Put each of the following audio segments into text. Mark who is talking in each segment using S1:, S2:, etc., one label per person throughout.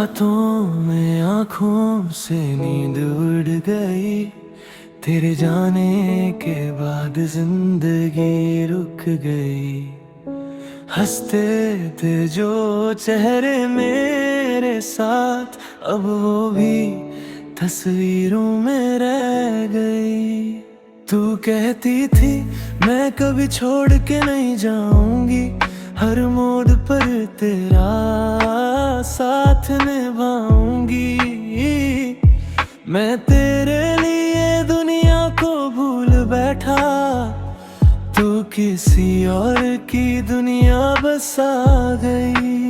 S1: रातों में आँखों से नींद उड़ गई, तेरे जाने के बाद जिंदगी रुक गई। हंसते थे जो चेहरे मेरे साथ, अब वो भी तस्वीरों में रह गई। तू कहती थी मैं कभी छोड़ के नहीं जाऊंगी, हर मोड़ पर तेरा साथ निभाऊंगी। मैं तेरे लिए दुनिया को भूल बैठा, तू किसी और की दुनिया बसा गई।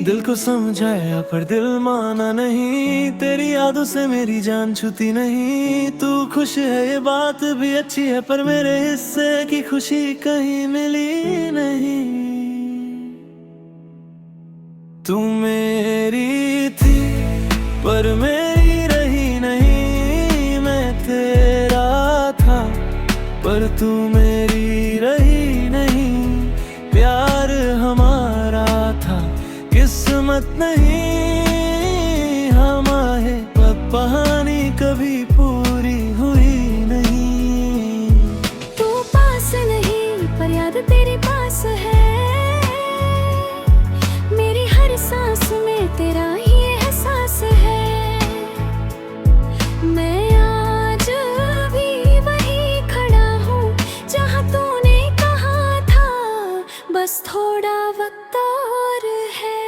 S1: दिल को समझाया पर दिल माना नहीं, तेरी यादों से मेरी जान छूती नहीं। तू खुश है ये बात भी अच्छी है, पर मेरे हिस्से की खुशी कहीं मिली नहीं। तू मेरी थी पर मेरी रही नहीं, मैं तेरा था पर तू मेरी रही नहीं। प्यार हमारा था किस्मत नहीं हमारे, अब कहानी कभी पूरी हुई नहीं।
S2: तू पास नहीं पर याद तेरे पास है, मेरी हर सांस में तेरा ही एहसास है। मैं आज भी वहीं खड़ा हूँ जहाँ तूने कहा था, बस थोड़ा वक्त और है।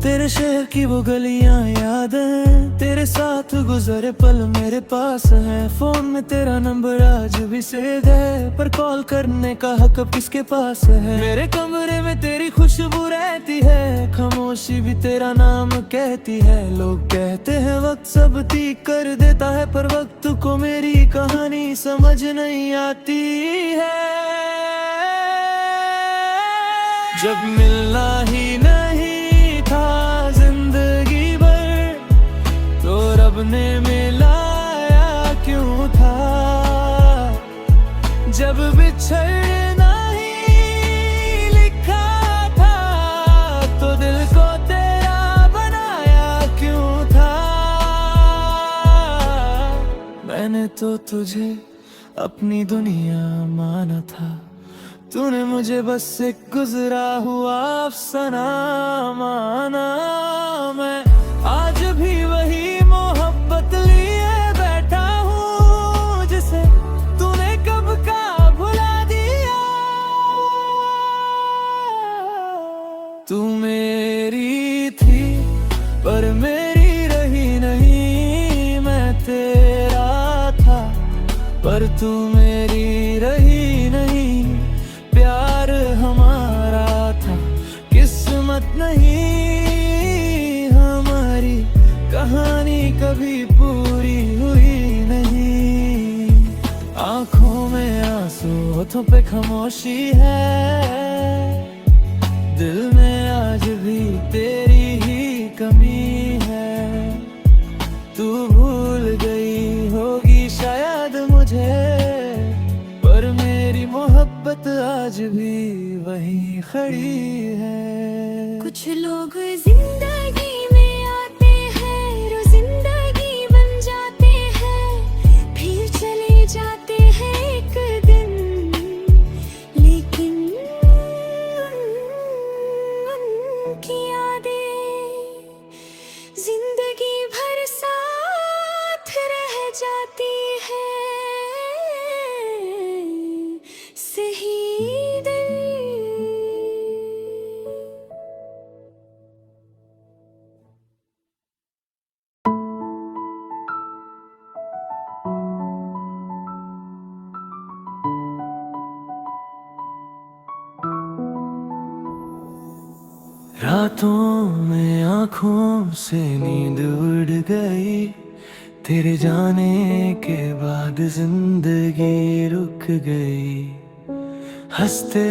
S1: तेरे शहर की वो गलियां याद है, तेरे साथ गुजरे पल मेरे पास है। फोन में तेरा नंबर आज भी सेव है, पर कॉल करने का हक अब किसके पास है। मेरे कमरे में तेरी खुशबू रहती है, खामोशी भी तेरा नाम कहती है। लोग कहते हैं वक्त सब ठीक कर देता है, पर वक्त को मेरी कहानी समझ नहीं आती है। जब मिलना ही नहीं था जिंदगी भर, तो रब ने मिलाया क्यों था। जब बिछड़ना ही लिखा था, तो दिल को तेरा बनाया क्यों था। मैंने तो तुझे अपनी दुनिया माना था, तूने मुझे बस एक गुजरा हुआ अफसाना माना। मैं आज भी वही मोहब्बत लिए बैठा हूँ, जिसे तूने कब का भुला दिया। तू मेरी थी पर मेरी रही नहीं, मैं तेरा था पर तू मेरी रही नहीं। प्यार हमारा था किस्मत नहीं हमारी, कहानी कभी पूरी हुई नहीं। आंखों में आंसू होठों पे खामोशी है, दिल में आज भी तेरी ही कमी है। तू भूल गई होगी शायद मुझे, पर मेरी मोहब्बत आज भी वहीं खड़ी है।
S2: कुछ लोग जिंदगी में आते हैं, रोज जिंदगी बन जाते हैं, फिर चले जाते हैं एक दिन। लेकिन उनकी यादें जिंदगी भर साथ रह जाती है। सही दिल
S1: रातों में आँखों से नींद उड़ गई, तेरे जाने के बाद जिंदगी रुक गई। हंसते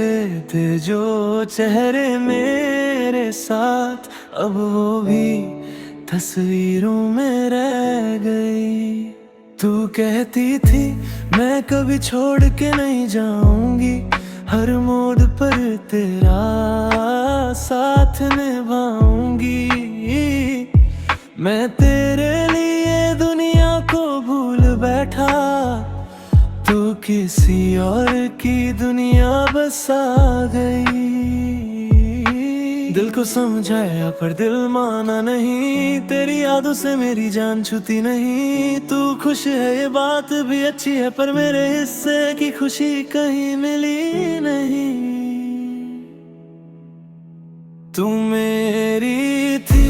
S1: थे जो चेहरे मेरे साथ, अब वो भी तस्वीरों में रह गई। तू कहती थी मैं कभी छोड़ के नहीं जाऊंगी, हर मोड़ पर तेरा साथ निभाऊंगी। मैं तेरे लिए दुनिया को भूल बैठा, तू किसी और की दुनिया बसा गई। दिल को समझाया पर दिल माना नहीं, तेरी यादों से मेरी जान छूती नहीं। तू खुश है ये बात भी अच्छी है, पर मेरे हिस्से की खुशी कहीं मिली नहीं। तू मेरी थी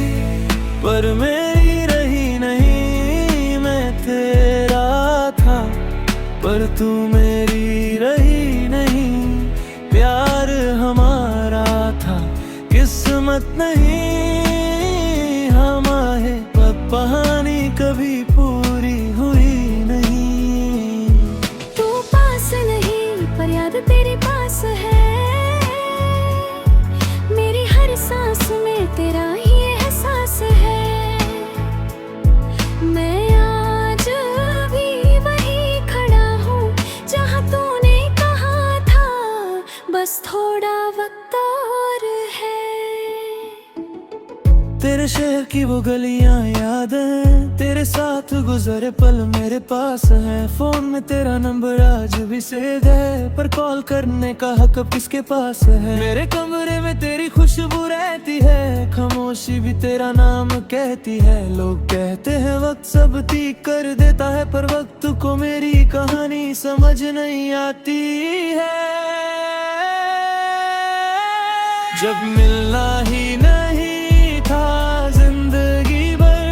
S1: पर मेरी रही नहीं, मैं तेरा था पर तू मेरी रही नहीं। प्यार हमारा था किस्मत नहीं हमारे, पर कहानी कभी पूरी हुई नहीं।
S2: तू पास नहीं पर याद तेरे पास है, मेरी हर सांस में तेरा ही एहसास है। मैं आज भी वहीं खड़ा हूँ जहाँ तूने कहा था, बस थोड़ा वक्त और है।
S1: तेरे शहर की वो गलियां याद है, तेरे साथ गुजरे पल मेरे पास है। फोन में तेरा नंबर आज भी सेव है, पर कॉल करने का हक अब किसके पास है। मेरे कमरे में तेरी खुशबू रहती है, खामोशी भी तेरा नाम कहती है। लोग कहते हैं वक्त सब ठीक कर देता है, पर वक्त को मेरी कहानी समझ नहीं आती है। जब मिलना ही नहीं था जिंदगी भर,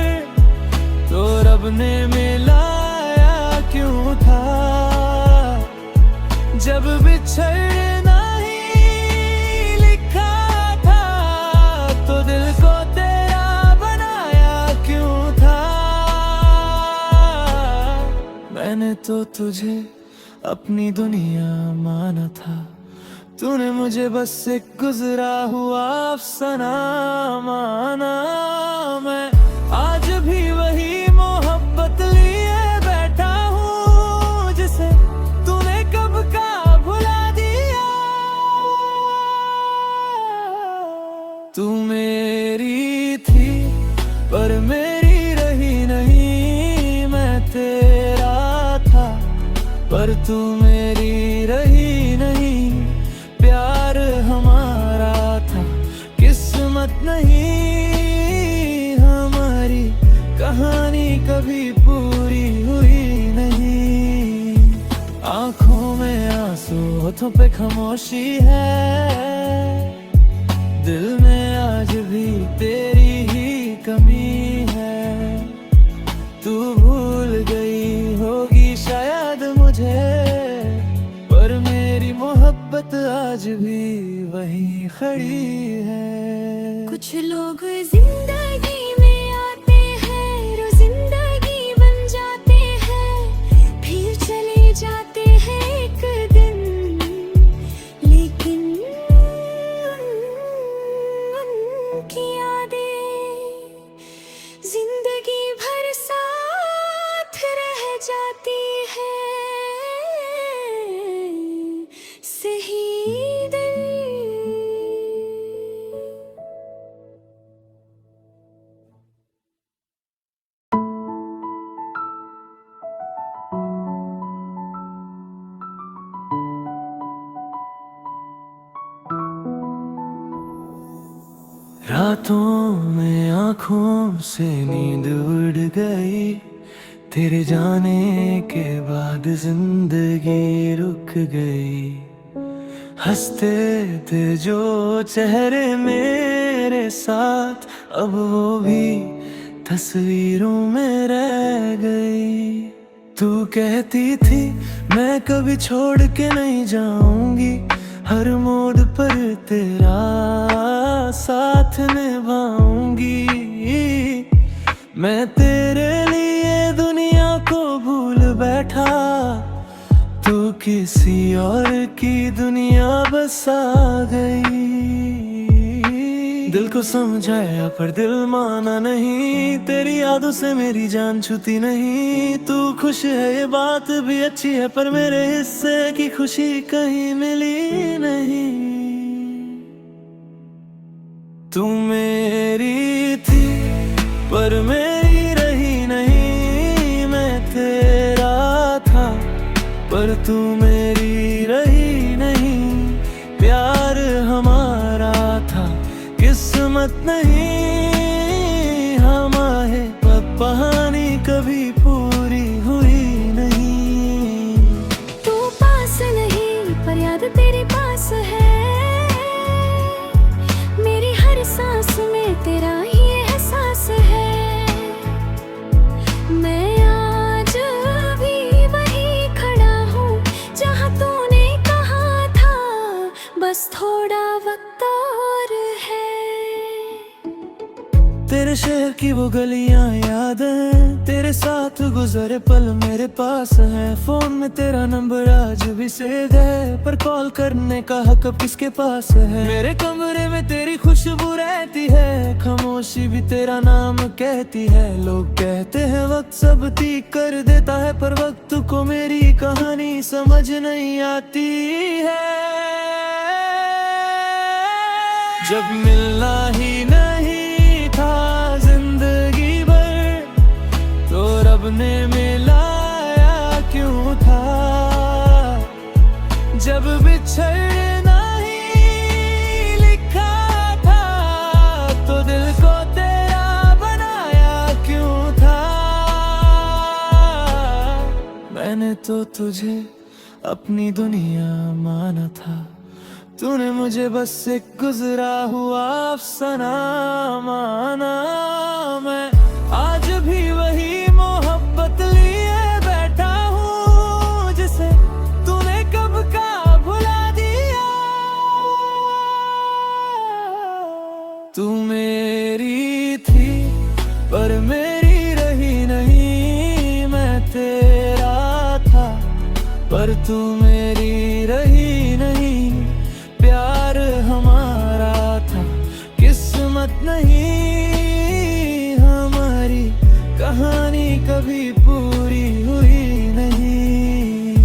S1: तो रब ने मिलाया क्यों था। जब बिछड़ना ही लिखा था, तो दिल को तेरा बनाया क्यों था। मैंने तो तुझे अपनी दुनिया माना था, तूने मुझे बस एक गुजरा हुआ अफसाना माना। मैं आज भी वही मोहब्बत लिए बैठा हूँ, जिसे तूने कब का भुला दिया। तू मेरी थी पर मेरी रही नहीं, मैं तेरा था पर तू मेरी रही नहीं। प्यार हमारा था किस्मत नहीं हमारी, कहानी कभी पूरी हुई नहीं। आंखों में आंसू होठों पे खामोशी है, दिल में आज भी तेरी ही कमी है। तू भूल गई होगी शायद मुझे, पर मेरी मोहब्बत आज भी वहीं खड़ी है।
S2: कुछ लोग जिंदगी में आते हैं, रोज जिंदगी बन जाते हैं, फिर चले जाते हैं एक दिन। लेकिन उनकी यादें जिंदगी भर साथ रह जाती है। सही दिल
S1: रातों में आँखों से नींद उड़ गई, तेरे जाने के बाद जिंदगी रुक गई। हंसते थे जो चेहरे मेरे साथ, अब वो भी तस्वीरों में रह गई। तू कहती थी मैं कभी छोड़ के नहीं जाऊंगी, हर मोड़ पर तेरा साथ निभाऊंगी। मैं तेरे लिए दुनिया को भूल बैठा, तू किसी और की दुनिया बसा गई। दिल को समझाया पर दिल माना नहीं, तेरी यादों से मेरी जान छूती नहीं। तू खुश है ये बात भी अच्छी है, पर मेरे हिस्से की खुशी कहीं मिली नहीं। तू मेरी थी पर मेरी रही नहीं, मैं तेरा था पर तू मेरी रही नहीं। प्यार हमारा था किस्मत नहीं, हमारे कहानी कभी पूरी हुई नहीं।
S2: तू पास नहीं पर याद तेरे पास है, मेरी हर सांस में तेरा ही एहसास है। मैं आज भी वहीं खड़ा हूँ जहाँ तूने कहा था, बस थोड़ा वक्त और है।
S1: तेरे शहर की वो गलियां याद है, तेरे साथ गुजरे पल मेरे पास है। फोन में तेरा नंबर आज भी सेव है, पर कॉल करने का हक अब किसके पास है। मेरे कमरे में तेरी खुशबू रहती है, खामोशी भी तेरा नाम कहती है। लोग कहते हैं वक्त सब ठीक कर देता है, पर वक्त को मेरी कहानी समझ नहीं आती है। जब मिलना ही नहीं था जिंदगी भर, तो रब ने मिलाया क्यों था। जब बिछड़ना ही लिखा था, तो दिल को तेरा बनाया क्यों था। मैंने तो तुझे अपनी दुनिया माना था, तूने मुझे बस एक गुजरा हुआ अफसाना माना। मैं आज भी वही मोहब्बत लिए बैठा हूँ, जिसे तूने कब का भुला दिया। तू मेरी थी पर मेरी रही नहीं, मैं तेरा था पर तू मेरी रही नहीं। प्यार हमारा था किस्मत नहीं, हमारी कहानी कभी पूरी हुई नहीं।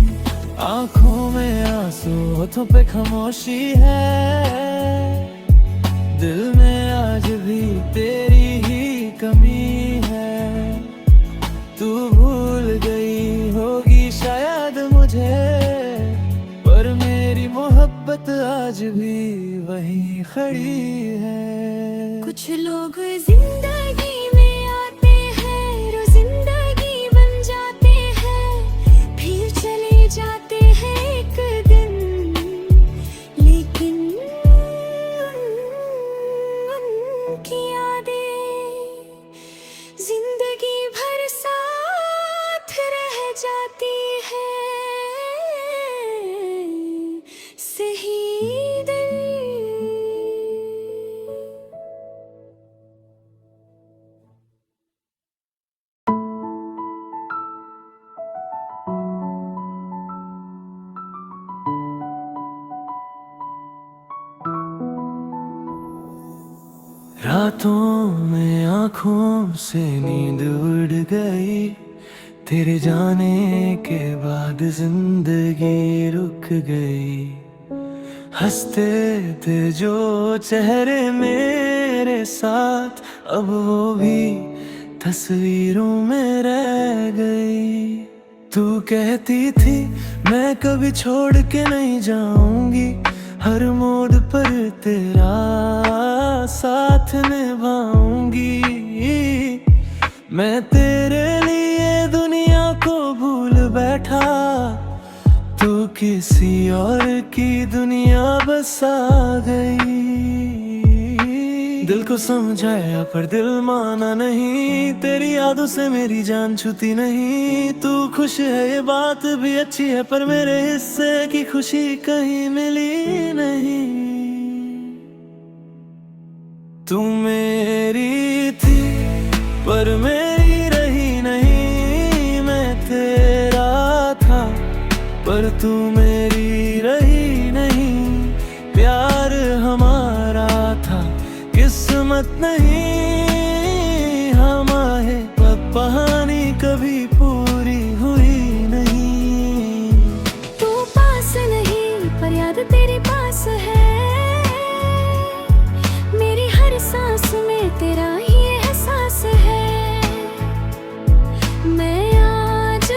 S1: आंखों में आंसू होठों पे खामोशी है, दिल में आज भी तेरी ही कमी है। तू भूल गई होगी शायद मुझे, पर मेरी मोहब्बत आज भी वहीं खड़ी है।
S2: कुछ लोग जिंदगी में आते हैं, रोज जिंदगी बन जाते हैं, फिर चले जाते हैं एक दिन। लेकिन उनकी यादें जिंदगी भर साथ रह जाती है। सही दिल
S1: रातों में आँखों से नींद उड़ गई, तेरे जाने के बाद जिंदगी रुक गई। हंसते थे जो चेहरे मेरे साथ, अब वो भी तस्वीरों में रह गई। तू कहती थी मैं कभी छोड़ के नहीं जाऊंगी, हर मोड़ पर तेरा साथ निभाऊंगी। मैं तेरे लिए दुनिया को भूल बैठा, तू किसी और की दुनिया बसा गई। दिल को समझाया पर दिल माना नहीं, तेरी यादों से मेरी जान छूती नहीं। तू खुश है ये बात भी अच्छी है, पर मेरे हिस्से की खुशी कहीं मिली नहीं। तू मेरी थी पर मेरी रही नहीं, मैं तेरा था पर तू मेरी रही नहीं। प्यार हमारा था किस किस्मत नहीं हमारे, अब कहानी कभी पूरी हुई नहीं।
S2: तू पास नहीं पर याद तेरे पास है, मेरी हर सांस में तेरा ही एहसास है। मैं आज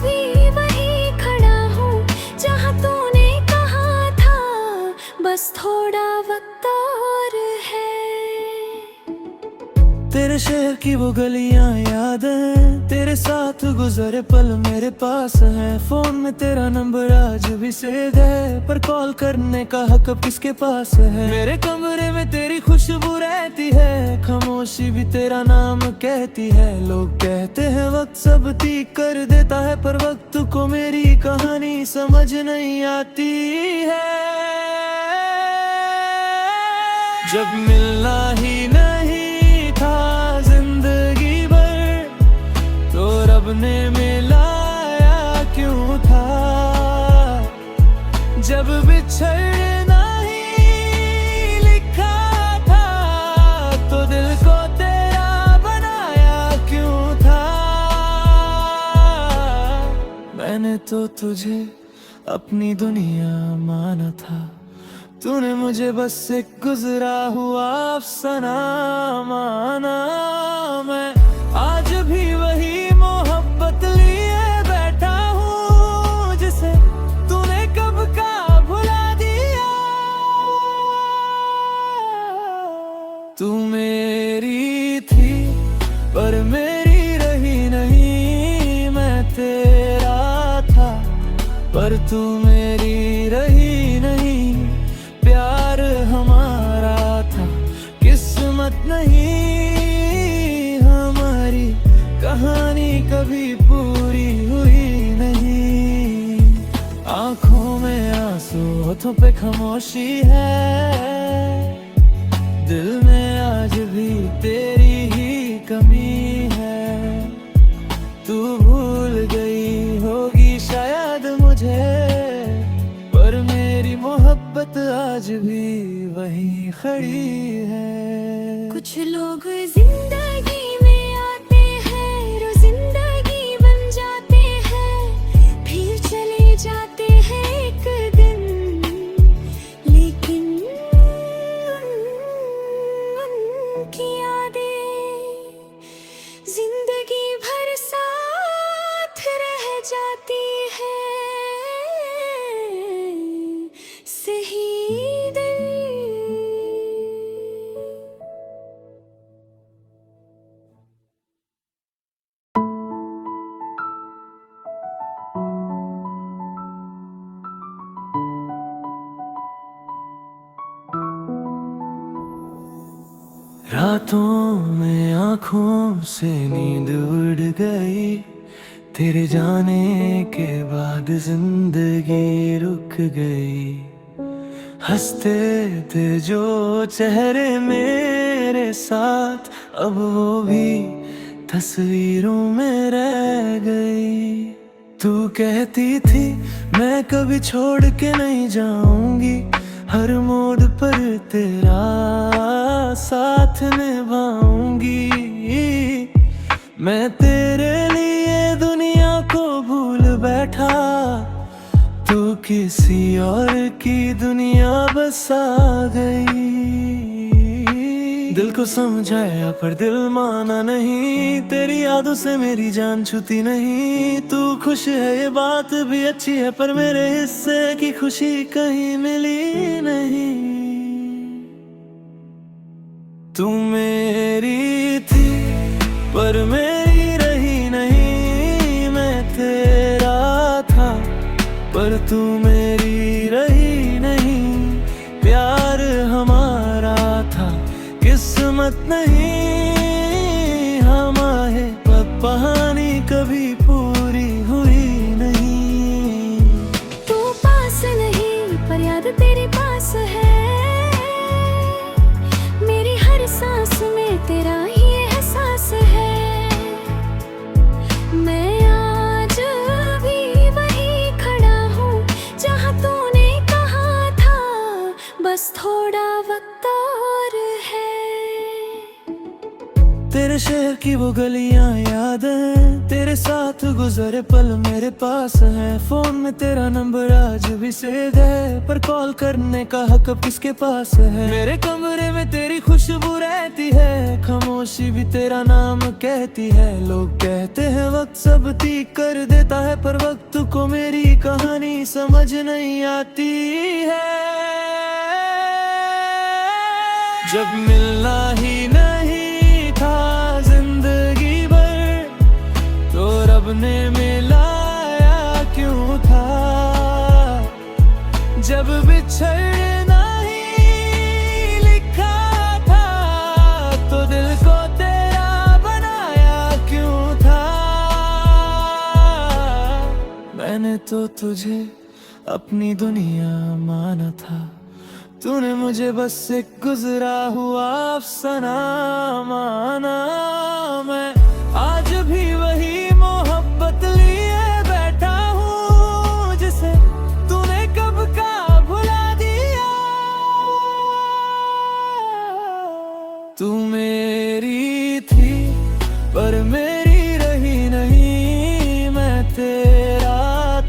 S2: भी वही खड़ा हूँ जहाँ तूने कहा था, बस थोड़ा वक्त और है।
S1: तेरे शहर की वो गलियां याद है, तेरे साथ गुजरे पल मेरे पास है। फोन में तेरा नंबर आज भी सेव है, पर कॉल करने का हक अब किसके पास है। मेरे कमरे में तेरी खुशबू रहती है, खामोशी भी तेरा नाम कहती है। लोग कहते हैं वक्त सब ठीक कर देता है, पर वक्त को मेरी कहानी समझ नहीं आती है। जब मिलना ही नहीं था जिंदगी भर, तो रब ने मिलाया क्यों था। जब बिछड़ना ही लिखा था, तो दिल को तेरा बनाया क्यों था। मैंने तो तुझे अपनी दुनिया माना था, तूने मुझे बस एक गुजरा हुआ अफसाना माना। मैं आज भी वही मोहब्बत लिए बैठा हूँ, जिसे तूने कब का भुला दिया। तू मेरी थी पर मेरी रही नहीं, मैं तेरा था पर तू मेरी रही नहीं। प्यार हमारा था किस्मत नहीं हमारी, कहानी कभी पूरी हुई नहीं। आंखों में आंसू होठों पे खामोशी है, दिल में आज भी तेरी ही कमी है। तू भूल गई होगी शायद मुझे, पर मेरी मोहब्बत आज भी वहीं खड़ी है।
S2: कुछ लोग जिंदगी में आते हैं, रोज जिंदगी बन जाते हैं, फिर चले जाते हैं एक दिन। लेकिन उनकी यादें जिंदगी भर साथ रह जाती है। सही दिल
S1: रातों में आँखों से नींद उड़ गई, तेरे जाने के बाद जिंदगी रुक गई। हंसते थे जो चेहरे मेरे साथ, अब वो भी तस्वीरों में रह गई। तू कहती थी मैं कभी छोड़ के नहीं जाऊंगी, हर मोड़ पर तेरा साथ निभाऊंगी। मैं तेरे लिए दुनिया को भूल बैठा, तू किसी और की दुनिया बसा गई। दिल को समझाया पर दिल माना नहीं, तेरी यादों से मेरी जान छूती नहीं। तू खुश है ये बात भी अच्छी है, पर मेरे हिस्से की खुशी कहीं मिली नहीं। तू मेरी थी पर मेरी रही नहीं, मैं तेरा था पर तू मेरी रही नहीं। प्यार हमारा था किस्मत नहीं हमारे, अब कहानी कभी पूरी हुई नहीं।
S2: तू पास नहीं पर याद तेरे पास है, मेरी हर सांस में तेरा ही एहसास है। मैं आज भी वही खड़ा हूँ जहाँ तूने कहा था, बस थोड़ा वक्त और है।
S1: तेरे शहर की वो गलियां याद है, तेरे साथ गुजरे पल मेरे पास है। फोन में तेरा नंबर आज भी सेव है, पर कॉल करने का हक अब किसके पास है। मेरे कमरे में तेरी खुशबू रहती है, खामोशी भी तेरा नाम कहती है। लोग कहते हैं वक्त सब ठीक कर देता है, पर वक्त को मेरी कहानी समझ नहीं आती है। जब मिलना ही नहीं था जिंदगी भर, तो रब ने मिलाया क्यों था। जब बिछड़ना ही लिखा था, तो दिल को तेरा बनाया क्यों था। मैंने तो तुझे अपनी दुनिया माना था, तूने मुझे बस एक गुजरा हुआ अफसाना माना। मैं आज भी वही मोहब्बत लिए बैठा हूँ, जिसे तूने कब का भुला दिया। तू मेरी थी पर मेरी रही नहीं, मैं तेरा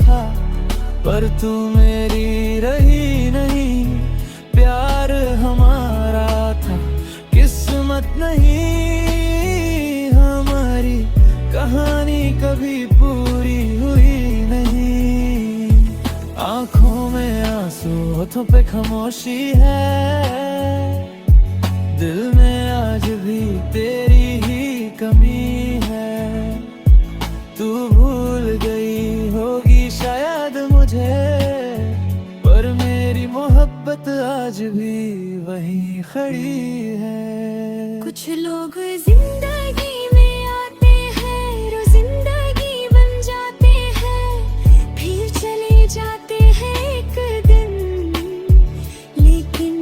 S1: था पर तू मेरी रही नहीं। प्यार हमारा था किस्मत नहीं हमारी, कहानी कभी पूरी हुई नहीं। आंखों में आंसू होठों पे खामोशी है, दिल में आज भी तेरी ही कमी है। तू भूल गई होगी शायद मुझे, पर मेरी मोहब्बत आज भी वहीं खड़ी है।
S2: कुछ लोग जिंदगी में आते हैं, रोज जिंदगी बन जाते हैं, फिर चले जाते हैं एक दिन। लेकिन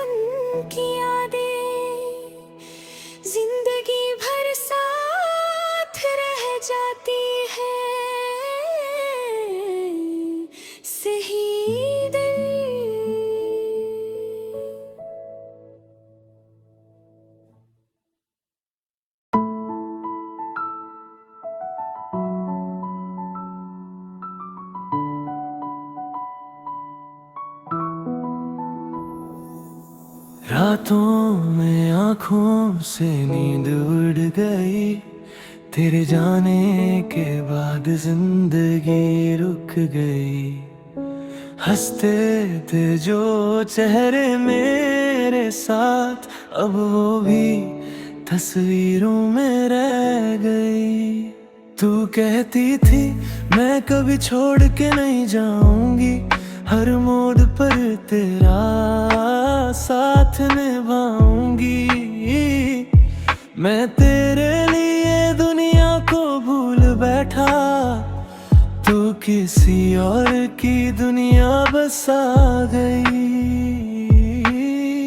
S2: उनकी यादें जिंदगी भर साथ रह जाती है। सही दिल
S1: रातों में आँखों से नींद उड़ गई, तेरे जाने के बाद जिंदगी रुक गई। हंसते थे जो चेहरे मेरे साथ, अब वो भी तस्वीरों में रह गई। तू कहती थी मैं कभी छोड़ के नहीं जाऊंगी, हर मोड़ पर तेरा साथ निभाऊंगी। मैं तेरे लिए दुनिया को भूल बैठा, तू किसी और की दुनिया बसा गई।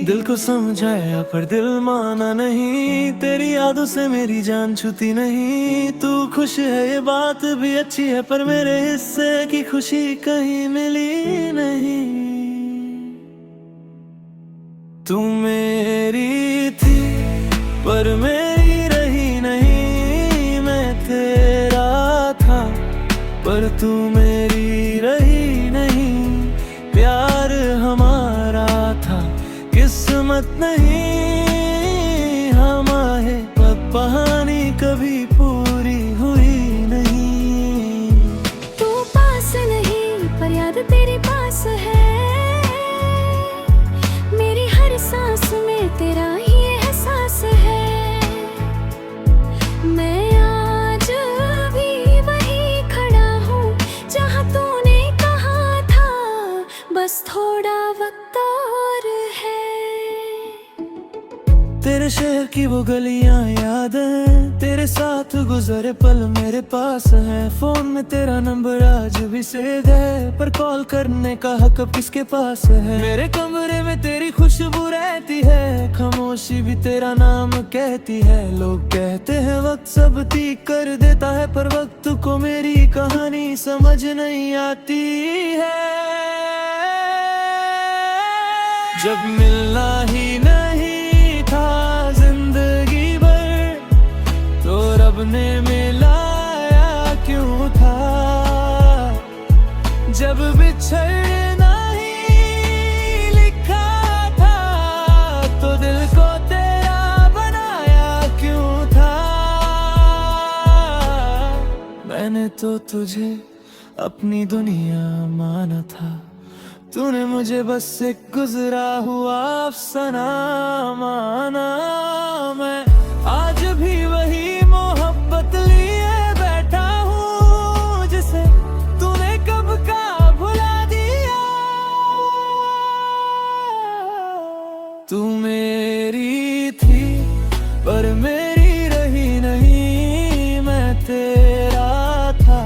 S1: दिल को समझाया पर दिल माना नहीं, तेरी यादों से मेरी जान छूती नहीं। तू खुश है ये बात भी अच्छी है, पर मेरे हिस्से की खुशी कहीं मिली नहीं। तू मेरी थी पर मेरी रही नहीं, मैं तेरा था पर तू मेरी रही नहीं। प्यार हमारा था किस्मत नहीं हमारे, अब कहानी कभी पूरी हुई नहीं।
S2: तू पास नहीं पर याद तेरे पास है, मेरी हर सांस में तेरा ही एहसास है। मैं आज भी वही खड़ा हूँ जहाँ तूने कहा था, बस थोड़ा वक्त और है।
S1: तेरे शहर की वो गलियां याद है, तेरे साथ गुजरे पल मेरे पास है। फोन में तेरा नंबर आज भी सेव है, पर कॉल करने का हक अब किसके पास है। मेरे कमरे में तेरी खुशबू रहती है, खामोशी भी तेरा नाम कहती है। लोग कहते हैं वक्त सब ठीक कर देता है, पर वक्त को मेरी कहानी समझ नहीं आती है। जब मिलना ही नहीं था बिछड़ना ही लिखा था, तो दिल को तेरा बनाया क्यों था। मैंने तो तुझे अपनी दुनिया माना था, तूने मुझे बस एक गुजरा हुआ अफसाना माना। मैं आज भी वही मोहब्बत लिए बैठा हूँ, जिसे तूने कब का भुला दिया। तू मेरी थी पर मेरी रही नहीं, मैं तेरा था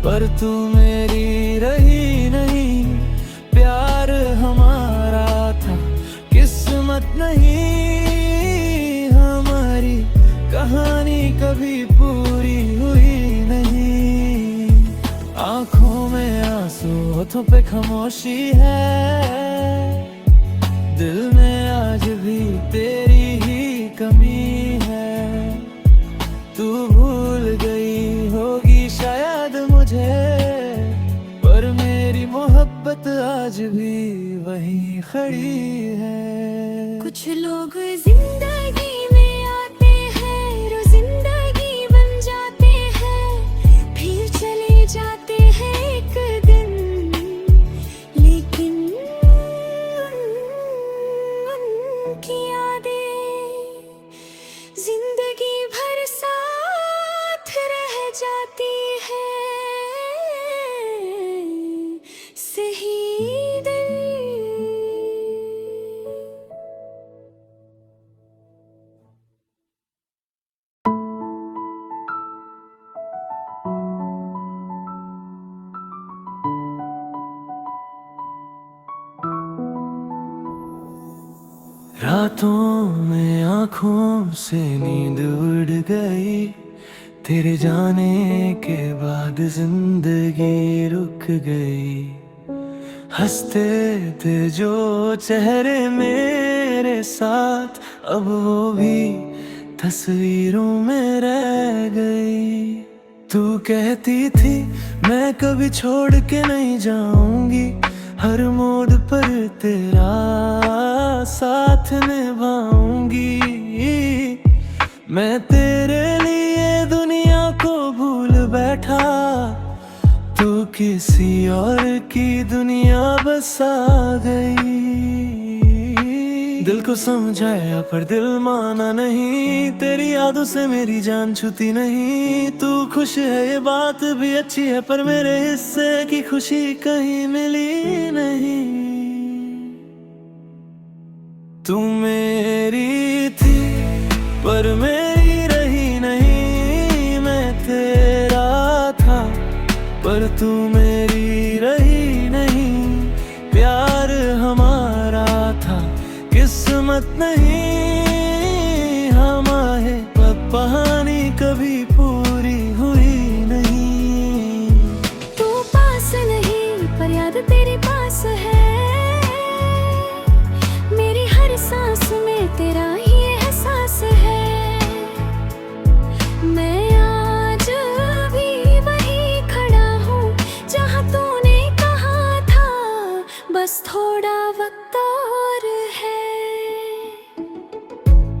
S1: पर तू मेरी रही नहीं। प्यार हमारा था किस्मत नहीं, हमारी कहानी कभी पूरी हुई नहीं। आंखों में आंसू, होठों पे खामोशी है, दिल में आज भी तेरी ही कमी है। तू भूल गई होगी शायद मुझे, पर मेरी मोहब्बत आज भी वहीं खड़ी है।
S2: कुछ लोग जिंदगी में आते हैं, रोज जिंदगी बन जाते हैं, फिर चले जाते हैं एक दिन, लेकिन उनकी यादें जिंदगी भर साथ रह जाती है। सही दिल
S1: रातों में आँखों से नींद उड़ गई, तेरे जाने के बाद जिंदगी रुक गई। हंसते थे जो चेहरे मेरे साथ, अब वो भी तस्वीरों में रह गई। तू कहती थी मैं कभी छोड़ के नहीं जाऊंगी, हर मोड़ पर तेरा साथ निभाऊंगी। मैं तेरे लिए दुनिया को भूल बैठा, तू किसी और की दुनिया बसा गई। दिल को समझाया पर दिल माना नहीं, तेरी यादों से मेरी जान छूती नहीं। तू खुश है ये बात भी अच्छी है, पर मेरे हिस्से की खुशी कहीं मिली नहीं। तू मेरी थी पर मेरी रही नहीं, मैं तेरा था पर तू मेरी रही नहीं। प्यार हमारा था किस्मत नहीं, हमारे कहानी कभी पूरी हुई नहीं।
S2: तू पास नहीं पर याद तेरे पास है, मेरी हर सांस में तेरा ही एहसास है। मैं आज भी वहीं खड़ा हूँ जहाँ तूने कहा था, बस थोड़ा वक्त और है।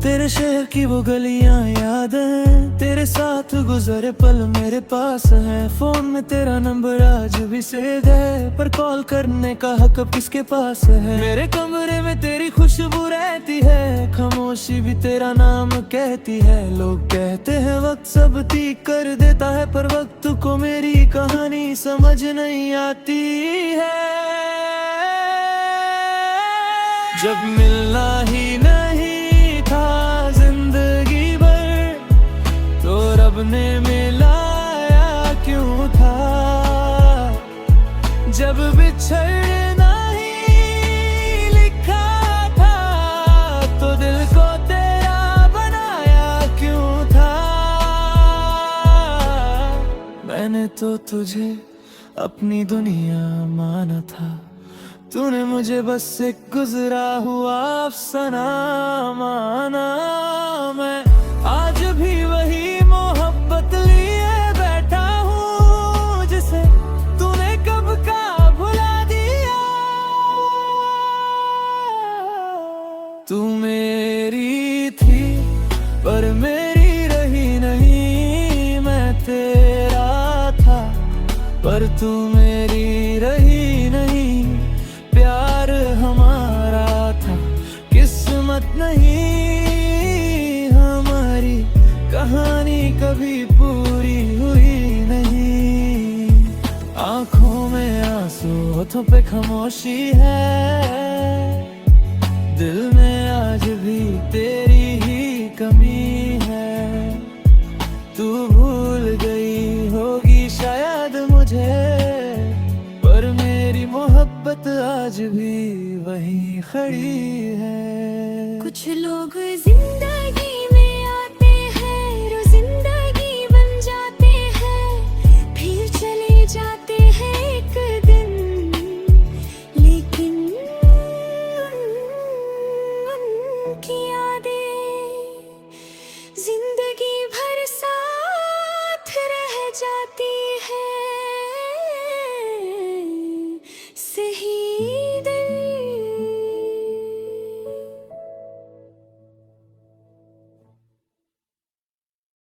S1: तेरे शहर की वो गलियां याद है, तेरे साथ गुजरे पल मेरे पास है। फोन में तेरा नंबर आज भी सेव है, पर कॉल करने का हक अब किसके पास है। मेरे कमरे में तेरी खुशबू रहती है, खामोशी भी तेरा नाम कहती है। लोग कहते हैं वक्त सब ठीक कर देता है, पर वक्त को मेरी कहानी समझ नहीं आती है। जब मिलना ही नहीं था जिंदगी भर, तो रब ने मिलाया क्यों था। जब बिछड़ना ही लिखा था, तो दिल को तेरा बनाया क्यों था। मैंने तो तुझे अपनी दुनिया माना था, तूने मुझे बस एक गुजरा हुआ अफसाना माना। मैं आज भी वही मोहब्बत लिए बैठा हूँ, जिसे तूने कब का भुला पर तू मेरी रही नहीं। प्यार हमारा था किस्मत नहीं, हमारी कहानी कभी पूरी हुई नहीं। आंखों में आंसू, होठों पे खामोशी है, दिल में आज भी तेरी ही कमी है। तू भूल गई होगी शायद मुझे, पर मेरी मोहब्बत आज भी वहीं खड़ी है।
S2: कुछ लोग